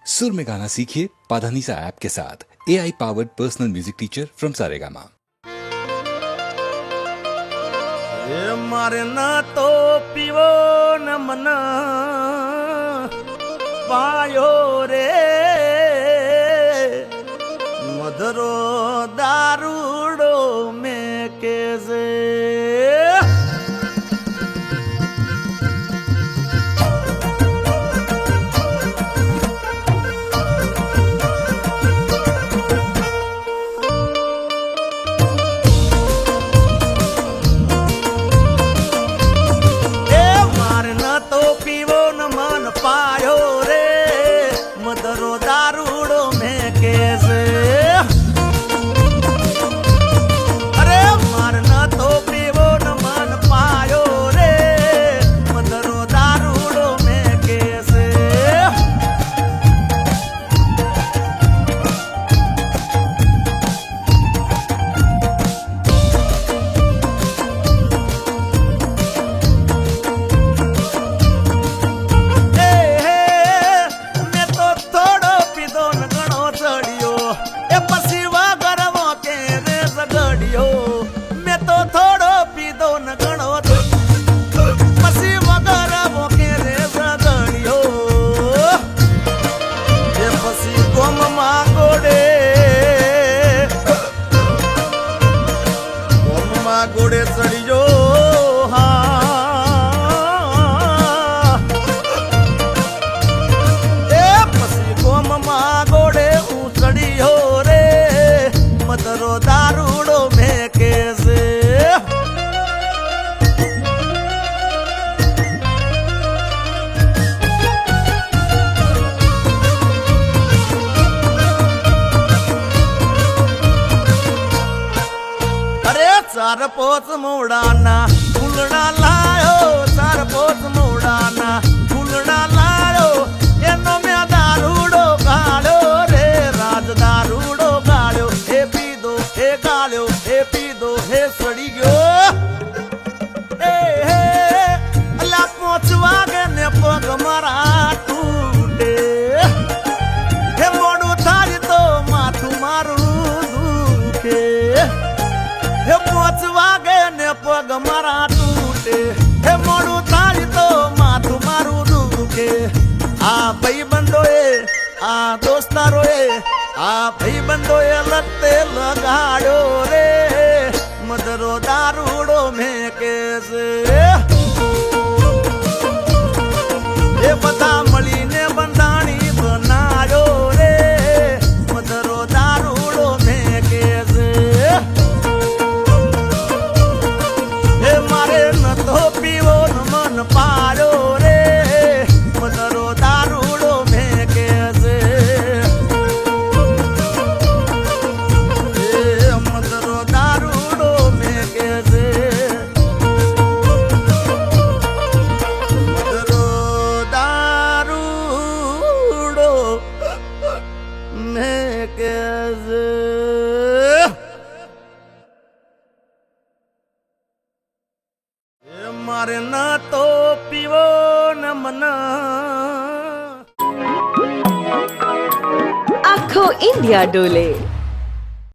सुर में गाना सीखिए पाधानीसा ऐप के साथ AI powered personal music teacher from Saregama. मारे ना तो पीवो न मन पायो रे मधुरो दारूडो में कैसे पायो रे मदरो दारूडो में कैसे अरे मारना तो पीवो न मन पायो रे मदरो दारूडो में कैसे मैं तो थोड़ो पीदो न गणो पसी वगर मोके रे सगड़ियो ये पसी गोम मागोड़े चढ़ियो पसी गोम मागोड़े चढ़ियो रे मदरो दारूडो में कैसे अरे चार पोच मोड़ाना फूलना लायो चार पोच मोड़ाना फूलना लायो एनो में दारूडो गाड़ो रे राज दारूडो गाड़ो हे पीदो हे गाड़ो हे पीदो हे सड़ी गयो हे अल्लाह पहुंचवा गे ने पग मारा टूटे हे मोड़ू थारी तो माथू मारू दुखे हे पहुंचवा गे ने पग मारा टूटे हे मोड़ू थारी तो माथू मारू दुखे आ भाई बंदोए आ दोस्तारोए आ भाई बंदोए लगते लगाड़ो रे मदरो दारूडो में कैसे ये बता मली ने बंदानी बनायो रे मदरो दारूडो में कैसे ये मारे न तो पीवो न मन पायो रे मदरो दारूडो में कैसे मदरो दारूडो में कैसे मदरो दारूडो में कैसे मारे ना तो पीवो न मन આખો ઇન્ડિયા ડોલે